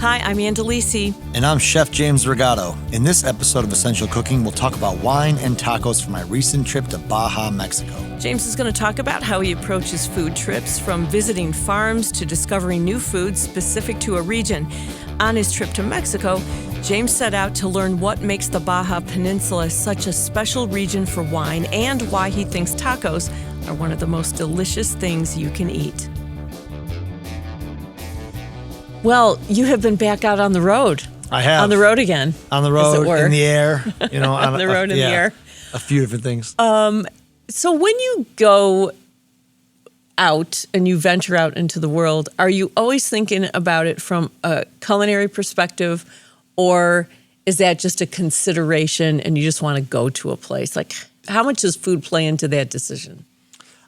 Hi, I'm Andalisi. And I'm Chef James Rigato. In this episode of Essential Cooking, we'll talk about wine and tacos from my recent trip to Baja, Mexico. James is going to talk about how he approaches food trips, from visiting farms to discovering new foods specific to a region. On his trip to Mexico, James set out to learn what makes the Baja Peninsula such a special region for wine and why he thinks tacos are one of the most delicious things you can eat. Well, you have been back out on the road. I have. On the road again. On the road, in the air. You know, on the road, in the air. A few different things. So when you go out and you venture out into the world, are you always thinking about it from a culinary perspective, or is that just a consideration and you just want to go to a place? Like, how much does food play into that decision?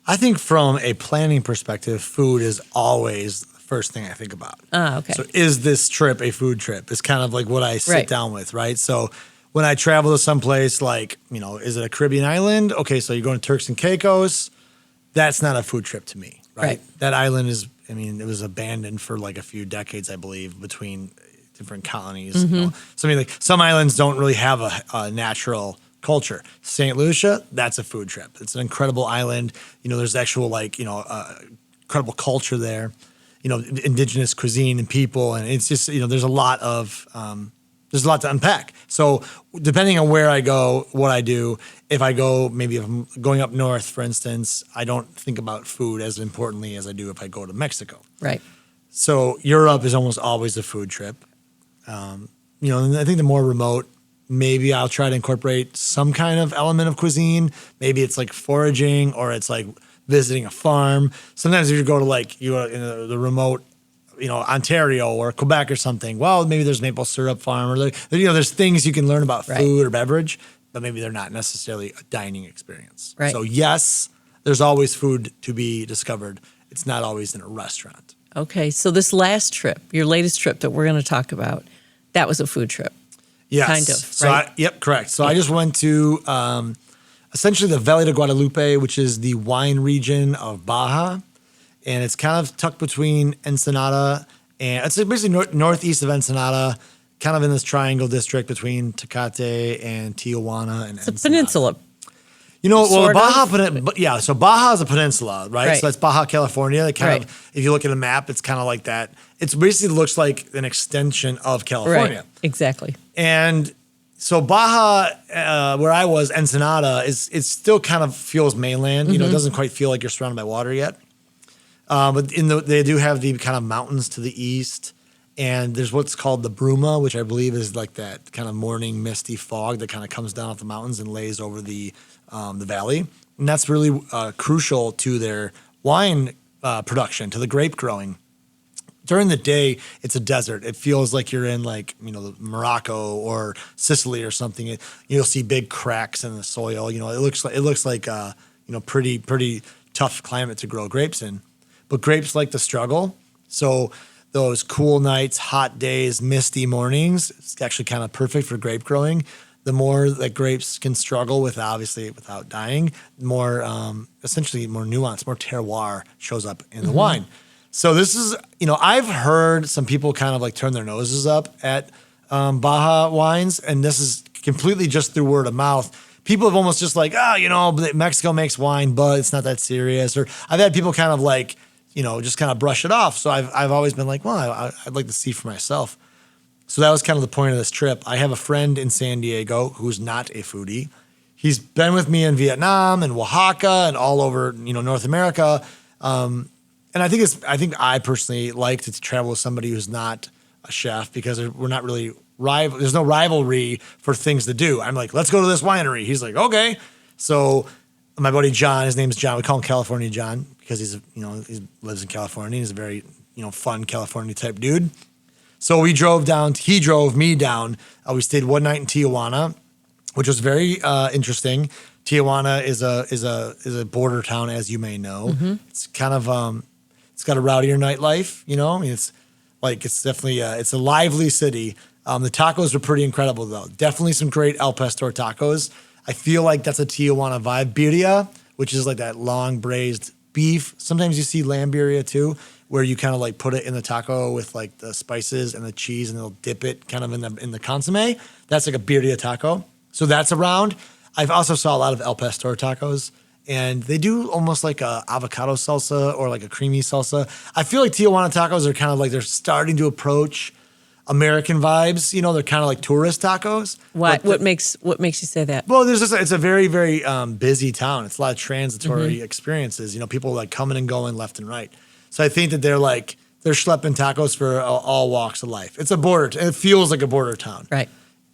I think from a planning perspective, food is always the first thing I think about. Okay. So is this trip a food trip? It's kind of like what I sit down with, right? So when I travel to someplace like, you know, is it a Caribbean island? Okay, so you're going to Turks and Caicos. That's not a food trip to me, right? That island is, I mean, it was abandoned for like a few decades, I believe, between different colonies. Mm-hmm. You know? So I mean, like some islands don't really have a natural culture. St. Lucia, that's a food trip. It's an incredible island. You know, there's actual like, you know, incredible culture there. You know, indigenous cuisine and people, and it's just, you know, there's a lot to unpack. So depending on where I go, what I do, if I go, maybe if I'm going up north, for instance, I don't think about food as importantly as I do if I go to Mexico. Right. So Europe is almost always a food trip. You know, and I think the more remote, maybe I'll try to incorporate some kind of element of cuisine. Maybe it's like foraging, or it's like visiting a farm. Sometimes if you go to like in the remote, you know, Ontario or Quebec or something, well, maybe there's maple syrup farm, or you know, there's things you can learn about food or beverage, but maybe they're not necessarily a dining experience. Right. So yes, there's always food to be discovered. It's not always in a restaurant. Okay, so this last trip, your latest trip that we're going to talk about, that was a food trip. Yes. Kind of, So right? Yep, correct. So I just went to essentially the Valle de Guadalupe, which is the wine region of Baja. And it's kind of tucked between Ensenada and it's basically northeast of Ensenada, kind of in this triangle district between Tecate and Tijuana and It's a Ensenada. peninsula. You know, well, Sort of. So Baja is a peninsula, right? So that's Baja, California. It kind Right. of, if you look at a map, it's kind of like that. It basically looks like an extension of California. Right, exactly. And so Baja, where I was, Ensenada, it still kind of feels mainland. You know, it doesn't quite feel like you're surrounded by water yet. But they do have the kind of mountains to the east, and there's what's called the bruma, which I believe is like that kind of morning misty fog that kind of comes down off the mountains and lays over the valley, and that's really crucial to their wine production, to the grape growing. During the day, it's a desert. It feels like you're in like, you know, Morocco or Sicily or something. You'll see big cracks in the soil. You know, it looks like you know, pretty tough climate to grow grapes in. But grapes like to struggle. So those cool nights, hot days, misty mornings, it's actually kind of perfect for grape growing. The more that grapes can struggle without dying, essentially more nuance, more terroir shows up in the wine. So this is, you know, I've heard some people kind of like turn their noses up at Baja wines, and this is completely just through word of mouth. People have almost just like, you know, Mexico makes wine, but it's not that serious. Or I've had people kind of like, you know, just kind of brush it off. So I've always been like, well, I'd like to see for myself. So that was kind of the point of this trip. I have a friend in San Diego who's not a foodie. He's been with me in Vietnam and Oaxaca and all over, you know, North America. And I think I personally like to travel with somebody who's not a chef, because we're not really there's no rivalry for things to do. I'm like, let's go to this winery. He's like, okay. So my buddy John, his name's John. We call him California John because he lives in California. He's a very, you know, fun California type dude. So he drove me down. We stayed one night in Tijuana, which was very interesting. Tijuana is a border town, as you may know. It's kind of it's got a rowdier nightlife, you know. I mean, it's definitely it's a lively city. The tacos were pretty incredible though. Definitely some great El Pastor tacos. I feel like that's a Tijuana vibe. Birria, which is like that long braised beef. Sometimes you see lamb birria too, where you kind of like put it in the taco with like the spices and the cheese, and they'll dip it kind of in the consomme. That's like a birria taco. So that's around. I've also saw a lot of El Pastor tacos, and they do almost like a avocado salsa or like a creamy salsa. I feel like Tijuana tacos are kind of like they're starting to approach American vibes. You know, they're kind of like tourist tacos. What makes you say that? Well, it's a very, very busy town. It's a lot of transitory experiences. You know, people like coming and going left and right. So I think that they're schlepping tacos for all walks of life. It's a border. It feels like a border town. Right.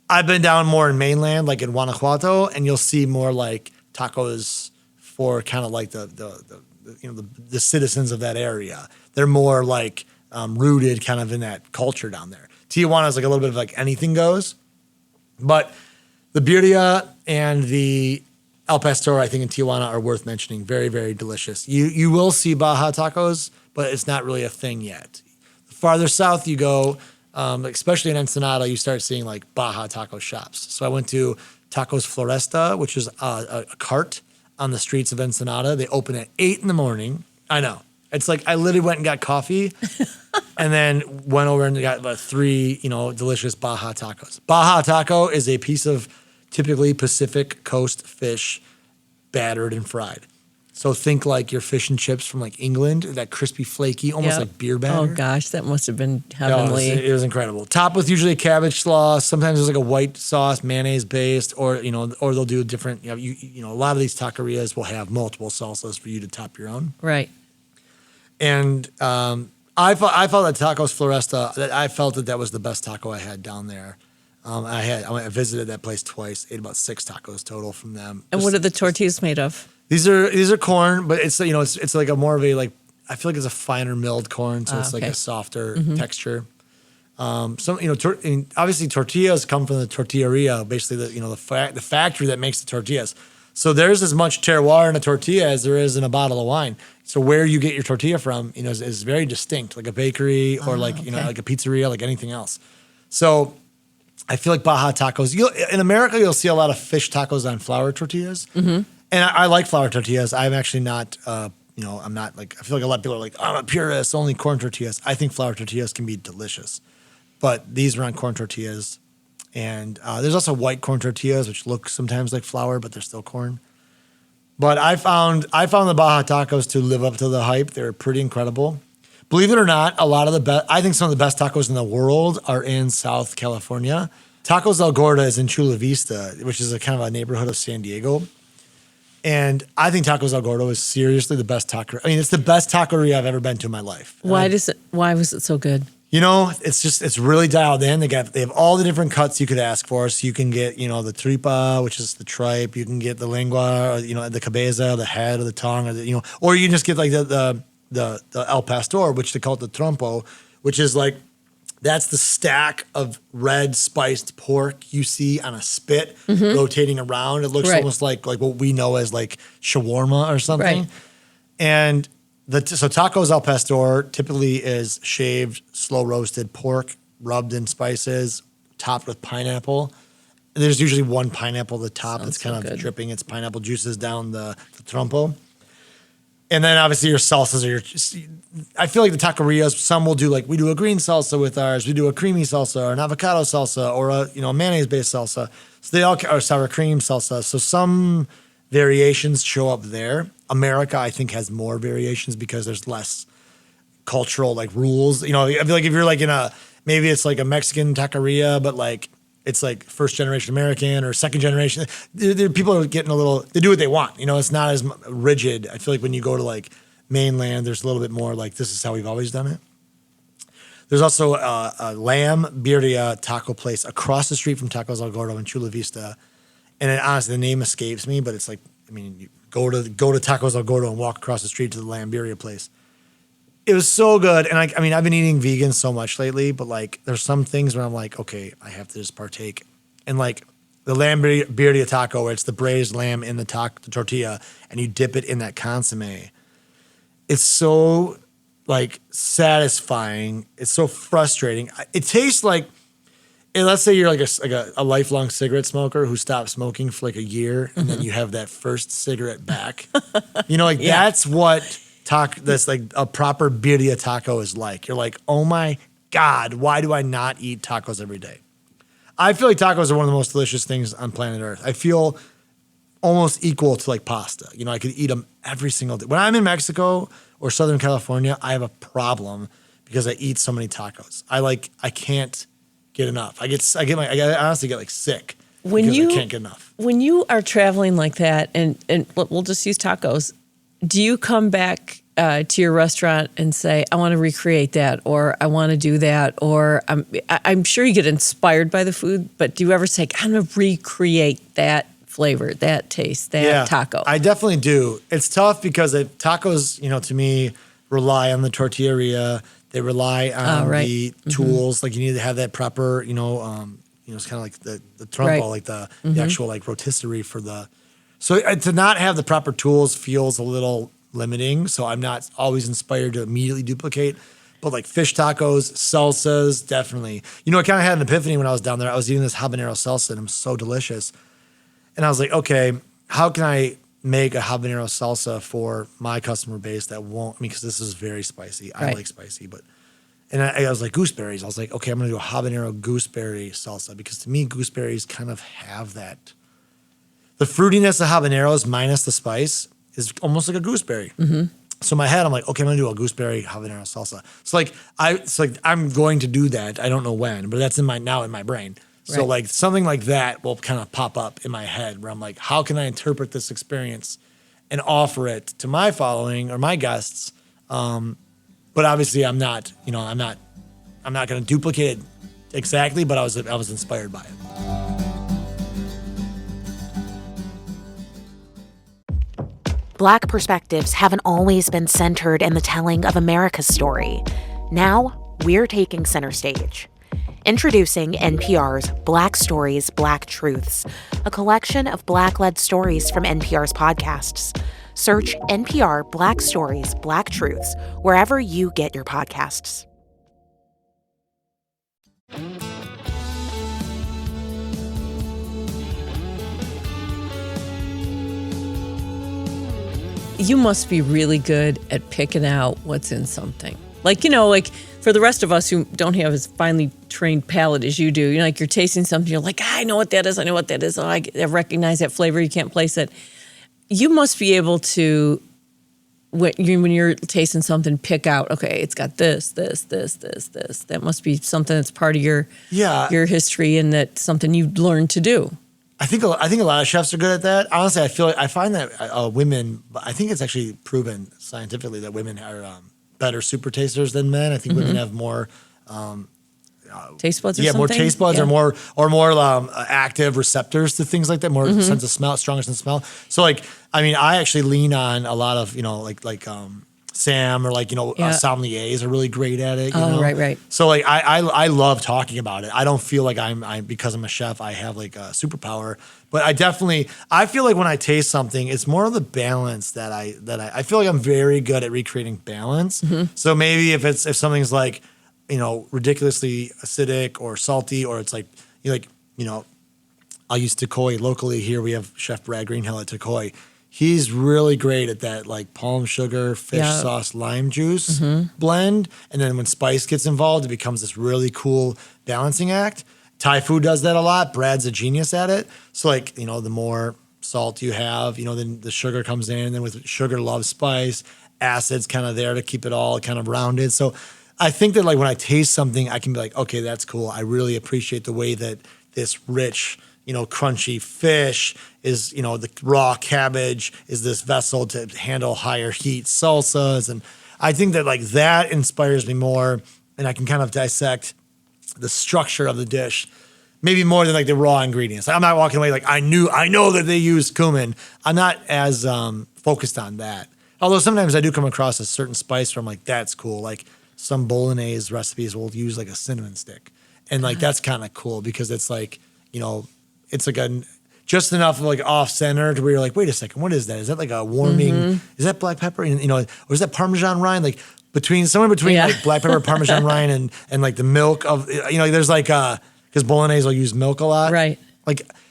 I've been down more in mainland, like in Guanajuato, and you'll see more like tacos for kind of like the citizens of that area. They're more like rooted kind of in that culture down there. Tijuana is like a little bit of like anything goes, but the birria and the El Pastor, I think in Tijuana are worth mentioning. Very, very delicious. You will see Baja tacos, but it's not really a thing yet. The farther south you go, especially in Ensenada, you start seeing like Baja taco shops. So I went to Tacos Floresta, which is a cart on the streets of Ensenada. They open at 8 a.m. I know. It's like I literally went and got coffee and then went over and got about 3, delicious Baja tacos. Baja taco is a piece of typically Pacific Coast fish battered and fried. So think like your fish and chips from like England, that crispy, flaky, almost like beer batter. Oh gosh, that must have been heavenly. It was incredible. Topped with usually cabbage sauce. Sometimes there's like a white sauce, mayonnaise based, or they'll do different. A lot of these taquerias will have multiple salsas for you to top your own. Right. And I felt that Tacos Floresta, I felt that was the best taco I had down there. I visited that place twice, ate about 6 tacos total from them. And what are the tortillas made of? These are corn, but it's it's like a more of a like, I feel like it's a finer milled corn, so it's like a softer texture. Obviously tortillas come from the tortilleria, basically the factory that makes the tortillas. So there's as much terroir in a tortilla as there is in a bottle of wine. So where you get your tortilla from, is very distinct, like a bakery or like a pizzeria, like anything else. So I feel like Baja tacos. In America, you'll see a lot of fish tacos on flour tortillas, and I like flour tortillas. I'm actually not. I'm not like. I feel like a lot of people are like, I'm a purist, only corn tortillas. I think flour tortillas can be delicious, but these are on corn tortillas. And there's also white corn tortillas, which look sometimes like flour, but they're still corn. But I found the Baja tacos to live up to the hype. They're pretty incredible. Believe it or not, I think some of the best tacos in the world are in South California. Tacos El Gordo is in Chula Vista, which is a kind of a neighborhood of San Diego. And I think Tacos El Gordo is seriously the best taco. I mean, it's the best taqueria I've ever been to in my life. Why was it so good? It's really dialed in. They have all the different cuts you could ask for. So you can get, the tripa, which is the tripe. You can get the lengua, or, the cabeza, the head, or the tongue, or you can just get like the El Pastor, which they call it the trompo, which is like, that's the stack of red spiced pork you see on a spit rotating around. It looks almost like what we know as like shawarma or something. Right. And so tacos al pastor typically is shaved, slow roasted pork, rubbed in spices, topped with pineapple. There's usually one pineapple at the top that's kind of dripping its pineapple juices down the trompo. And then obviously your salsas I feel like the taquerias, some will do like, we do a green salsa with ours, we do a creamy salsa or an avocado salsa or a mayonnaise-based salsa. So they all are sour cream salsa. So some variations show up there. America, I think, has more variations because there's less cultural like rules. I feel like if you're like maybe it's like a Mexican taqueria, but like it's like first generation American or second generation. People are getting they do what they want. It's not as rigid. I feel like when you go to like mainland, there's a little bit more like, this is how we've always done it. There's also a lamb birria taco place across the street from Tacos El Gordo in Chula Vista. And honestly, the name escapes me, but it's like, you go to Tacos El Gordo and walk across the street to the lamb birria place. It was so good. And I've been eating vegan so much lately, but like there's some things where I'm like, okay, I have to just partake. And like the lamb birria taco, where it's the braised lamb in the tortilla and you dip it in that consomme. It's so like satisfying. It's so frustrating. It tastes like, let's say you're like a lifelong cigarette smoker who stopped smoking for like a year and then you have that first cigarette back. That's what that's like a proper birria taco is like. You're like, oh my God, why do I not eat tacos every day? I feel like tacos are one of the most delicious things on planet Earth. I feel almost equal to like pasta. You know, I could eat them every single day. When I'm in Mexico or Southern California, I have a problem because I eat so many tacos. I can't get enough. I honestly get like sick because I can't get enough. When you are traveling like that, and we'll just use tacos, do you come back to your restaurant and say, I want to recreate that, or I want to do that, or I'm sure you get inspired by the food, but do you ever say, I'm going to recreate that flavor, that taste, that taco? I definitely do. It's tough because tacos, to me, rely on the tortilla. They rely on the tools. Like you need to have that proper, it's kind of like the trompo, like the actual like rotisserie for the. So to not have the proper tools feels a little limiting. So I'm not always inspired to immediately duplicate. But like fish tacos, salsas, definitely. I kind of had an epiphany when I was down there. I was eating this habanero salsa and it was so delicious. And I was like, okay, how can I make a habanero salsa for my customer base that won't, because this is very spicy. I like spicy, and I was like, gooseberries. I was like, okay, I'm going to do a habanero gooseberry salsa because to me, gooseberries kind of have that. The fruitiness of habaneros minus the spice is almost like a gooseberry. So in my head, I'm like, okay, I'm going to do a gooseberry habanero salsa. So I'm going to do that. I don't know when, but that's in my brain. So like something like that will kind of pop up in my head where I'm like, how can I interpret this experience and offer it to my following or my guests? But obviously I'm not going to duplicate it exactly, but I was inspired by it. Black perspectives haven't always been centered in the telling of America's story. Now we're taking center stage. Introducing NPR's Black Stories, Black Truths, a collection of Black-led stories from NPR's podcasts. Search NPR Black Stories, Black Truths wherever you get your podcasts. You must be really good at picking out what's in something. Like for the rest of us who don't have as finely trained palate as you do, you're tasting something, you're like, I know what that is. I know what that is. I recognize that flavor. You can't place it. You must be able to, when you're tasting something, pick out, okay, it's got this. That must be something that's part of your history and that's something you've learned to do. I think a lot of chefs are good at that. Honestly, I find that women, I think it's actually proven scientifically that women are better super tasters than men. I think women have more taste buds or something? More taste buds or more active receptors to things like that, more sense of smell, stronger sense of smell. So I actually lean on a lot of, Sam or sommeliers are really great at it. Right. So I love talking about it. I don't feel like I'm because I'm a chef, I have like a superpower, but I feel like when I taste something, it's more of the balance that I feel like I'm very good at recreating balance. So maybe if something's like, ridiculously acidic or salty, or it's I'll use Takoi locally here. We have Chef Brad Greenhill at Takoi. He's really great at that, like palm sugar, fish sauce, lime juice blend. And then when spice gets involved, it becomes this really cool balancing act. Thai food does that a lot. Brad's a genius at it. So the more salt you have, then the sugar comes in. And then with sugar, loves spice. Acid's kind of there to keep it all kind of rounded. So I think that when I taste something, I can be like, okay, that's cool. I really appreciate the way that this rich, crunchy fish is, the raw cabbage is this vessel to handle higher heat salsas. And I think that that inspires me more, and I can kind of dissect the structure of the dish maybe more than the raw ingredients. I'm not walking away I know that they use cumin. I'm not as focused on that. Although sometimes I do come across a certain spice where I'm like, that's cool. Some bolognese recipes will use a cinnamon stick. And that's kind of cool because it's it's just enough of off center to where you're like, wait a second, what is that? Is that a warming, is that black pepper? And, or is that Parmesan rind? Somewhere between black pepper, Parmesan rind and the milk of, there's because bolognese will use milk a lot. Right.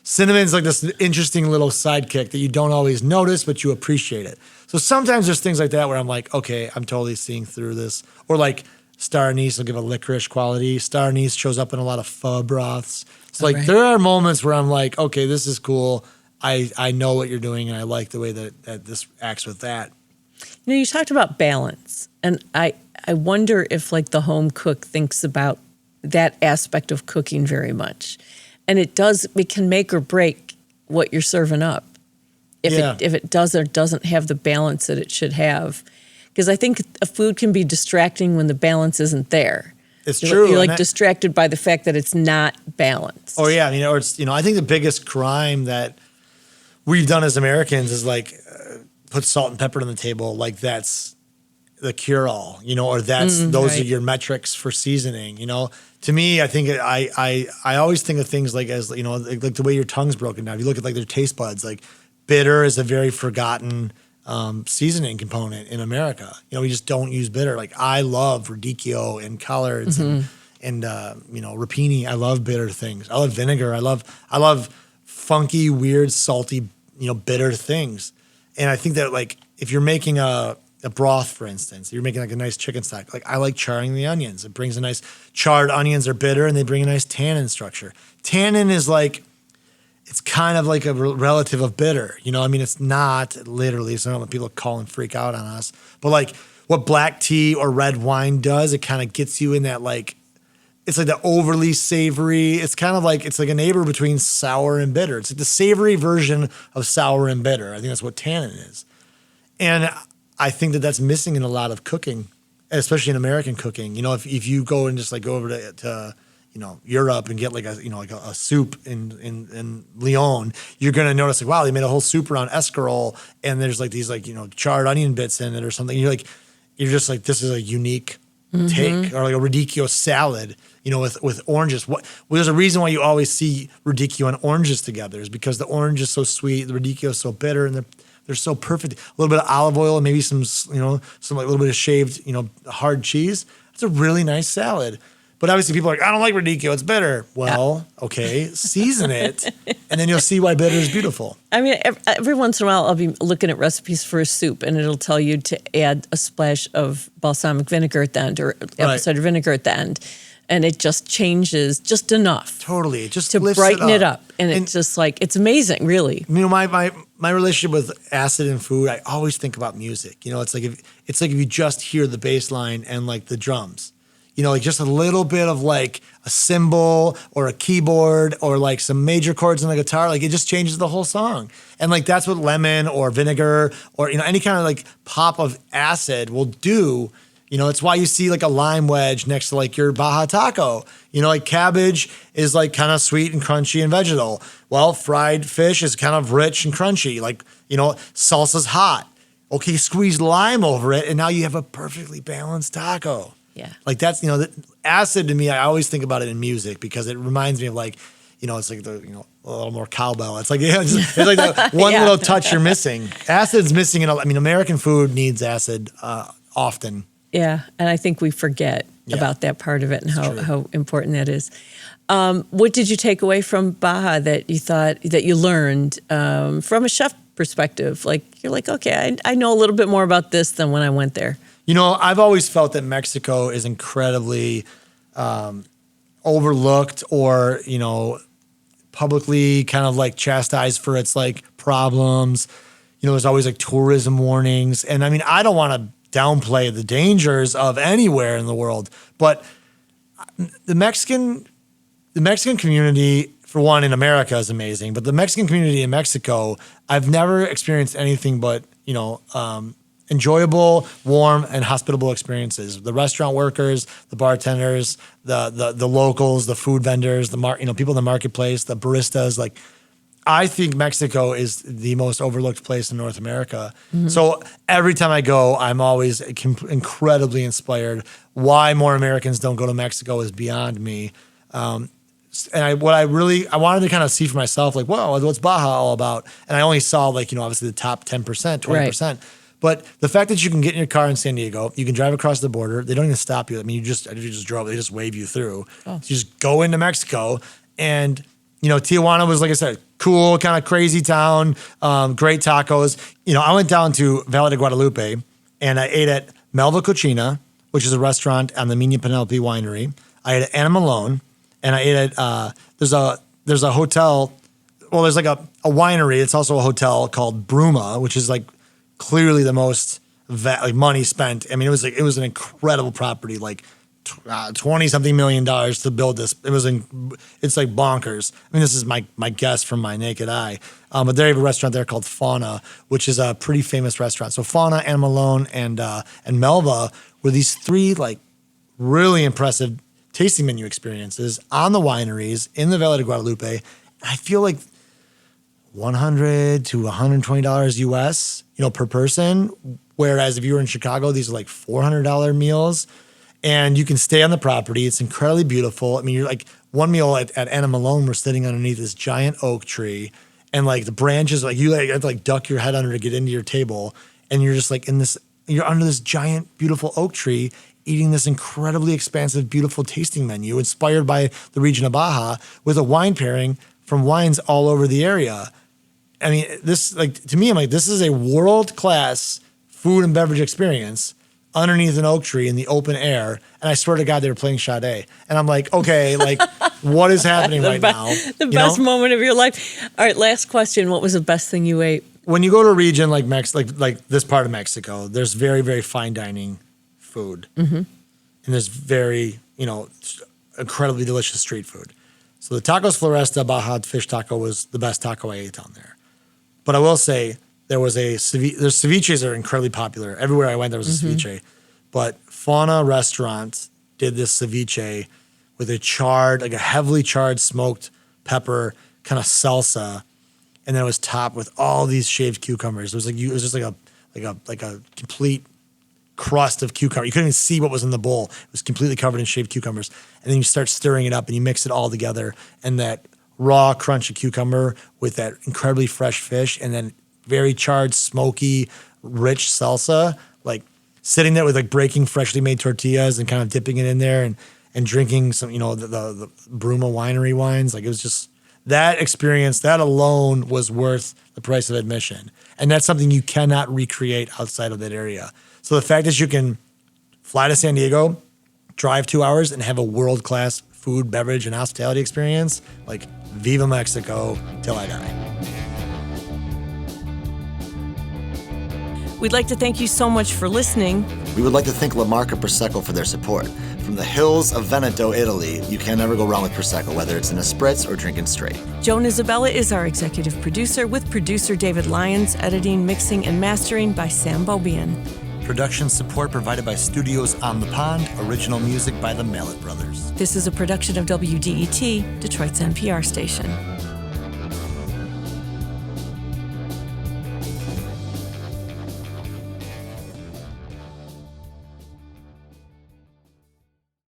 Cinnamon's like this interesting little sidekick that you don't always notice, but you appreciate it. So sometimes there's things like that where I'm like, okay, I'm totally seeing through this. Or like star anise will give a licorice quality. Star anise shows up in a lot of pho broths. It's like there are moments where I'm like, okay, this is cool. I know what you're doing, and I like the way that this acts with that. You know, you talked about balance, and I wonder if like the home cook thinks about that aspect of cooking very much. And it can make or break what you're serving up if it does or doesn't have the balance that it should have. Because I think a food can be distracting when the balance isn't there. It's true. You're like distracted by the fact that it's not balanced. Oh yeah, I mean, or it's, I think the biggest crime that we've done as Americans is like put salt and pepper on the table, like that's the cure-all, or those are your metrics for seasoning. To me, I think I always think of things like as like the way your tongue's broken down. If you look at like their taste buds, like bitter is a very forgotten seasoning component in America. We just don't use bitter. Like I love radicchio and collards and rapini. I love bitter things. I love vinegar. I love funky, weird, salty, bitter things. And I think that like if you're making a broth, for instance, you're making like a nice chicken stock. Like I like charring the onions. It brings a nice charred onions are bitter and they bring a nice tannin structure. Tannin is like, it's kind of like a relative of bitter. I mean, it's not literally, so I don't want people call and freak out on us. But like what black tea or red wine does, it kind of gets you in that like, it's like the overly savory. It's kind of like, it's like a neighbor between sour and bitter. It's like the savory version of sour and bitter. I think that's what tannin is. And I think that that's missing in a lot of cooking, especially in American cooking. If you go and just like go over to Europe and get like a soup in Lyon, you're gonna notice like, wow, they made a whole soup around escarole, and there's like these like charred onion bits in it or something. You're just like, this is a unique take, or like a radicchio salad, with oranges. There's a reason why you always see radicchio and oranges together, is because the orange is so sweet, the radicchio is so bitter, and they're so perfect. A little bit of olive oil and maybe some like a little bit of shaved, hard cheese. It's a really nice salad. But obviously people are like, I don't like radicchio, it's bitter. Well, okay, season it, and then you'll see why bitter is beautiful. I mean, every once in a while I'll be looking at recipes for a soup, and it'll tell you to add a splash of balsamic vinegar at the end, or apple cider vinegar at the end. And it just changes just enough. Totally. It just to lifts brighten it it up. And it's just like, it's amazing, really. My relationship with acid and food, I always think about music. It's like if you just hear the bass line and like the drums. Like just a little bit of like a cymbal or a keyboard or like some major chords on the guitar, like it just changes the whole song. And like that's what lemon or vinegar or any kind of like pop of acid will do. It's why you see like a lime wedge next to like your Baja taco. Like cabbage is like kind of sweet and crunchy and vegetal. Well, fried fish is kind of rich and crunchy. Like, salsa's hot. Okay, squeeze lime over it, and now you have a perfectly balanced taco. Yeah. Like that's, the acid to me, I always think about it in music because it reminds me of like, it's like the, a little more cowbell. It's like, it's like that one little touch you're missing. Acid's missing American food needs acid often. Yeah, and I think we forget about that part of it and how important that is. What did you take away from Baja that you thought that you learned from a chef perspective? Like you're like, okay, I know a little bit more about this than when I went there. I've always felt that Mexico is incredibly overlooked or publicly kind of like chastised for its like problems. There's always like tourism warnings, and I mean I don't want to downplay the dangers of anywhere in the world, but the Mexican community, for one, in America is amazing, but the Mexican community in Mexico, I've never experienced anything but, enjoyable, warm, and hospitable experiences. The restaurant workers, the bartenders, the locals, the food vendors, people in the marketplace, the baristas, like I think Mexico is the most overlooked place in North America. Mm-hmm. So every time I go, I'm always incredibly inspired. Why more Americans don't go to Mexico is beyond me. And I wanted to kind of see for myself, like, whoa, what's Baja all about? And I only saw like, obviously the top 10%, 20%. Right. But the fact that you can get in your car in San Diego, you can drive across the border. They don't even stop you. I mean, you just drove. They just wave you through. Oh. So you just go into Mexico and, Tijuana was, like I said, cool, kind of crazy town, great tacos. I went down to Valle de Guadalupe and I ate at Melva Cucina, which is a restaurant on the Mina Penelope Winery. I ate at Anna Malone, and I ate at there's a hotel. Well, there's like a winery. It's also a hotel called Bruma, which is like clearly the most money spent. I mean, it was an incredible property, like $20-something million to build this. It's like bonkers. I mean, this is my guess from my naked eye. But they have a restaurant there called Fauna, which is a pretty famous restaurant. So Fauna, Anna Malone, and Melva were these three like really impressive tasting menu experiences on the wineries in the Valle de Guadalupe. I feel like $100 to $120 US, per person. Whereas if you were in Chicago, these are like $400 meals. And you can stay on the property. It's incredibly beautiful. I mean, you're like one meal at Anna Malone, we're sitting underneath this giant oak tree, and like the branches, like you have to like duck your head under to get into your table, and you're just like you're under this giant, beautiful oak tree, eating this incredibly expansive, beautiful tasting menu inspired by the region of Baja with a wine pairing from wines all over the area. I mean, to me, I'm like, this is a world-class food and beverage experience underneath an oak tree in the open air, and I swear to God, they were playing Sade. And I'm like, okay, like, what is happening right now? The best moment of your life. All right, last question. What was the best thing you ate? When you go to a region like like this part of Mexico, there's very, very fine dining food. Mm-hmm. And there's very, incredibly delicious street food. So the Tacos Floresta Baja fish taco was the best taco I ate down there. But I will say, there's ceviches are incredibly popular. Everywhere I went, there was a ceviche. But Fauna Restaurant did this ceviche with a heavily charred smoked pepper kind of salsa, and then it was topped with all these shaved cucumbers. It was just like a complete crust of cucumber. You couldn't even see what was in the bowl. It was completely covered in shaved cucumbers. And then you start stirring it up and you mix it all together, and that raw crunch of cucumber with that incredibly fresh fish, and then very charred, smoky, rich salsa, like sitting there with like breaking freshly made tortillas and kind of dipping it in there and drinking some, the Bruma winery wines. Like, it was just that experience, that alone was worth the price of admission. And that's something you cannot recreate outside of that area. So the fact that you can fly to San Diego, drive 2 hours, and have a world-class food, beverage, and hospitality experience, like, Viva Mexico till I die. We'd like to thank you so much for listening. We would like to thank La Marca Prosecco for their support. From the hills of Veneto, Italy, you can never go wrong with Prosecco, whether it's in a spritz or drinking straight. Joan Isabella is our executive producer, with producer David Lyons, editing, mixing, and mastering by Sam Bobian. Production support provided by Studios on the Pond, original music by the Mallet Brothers. This is a production of WDET, Detroit's NPR station.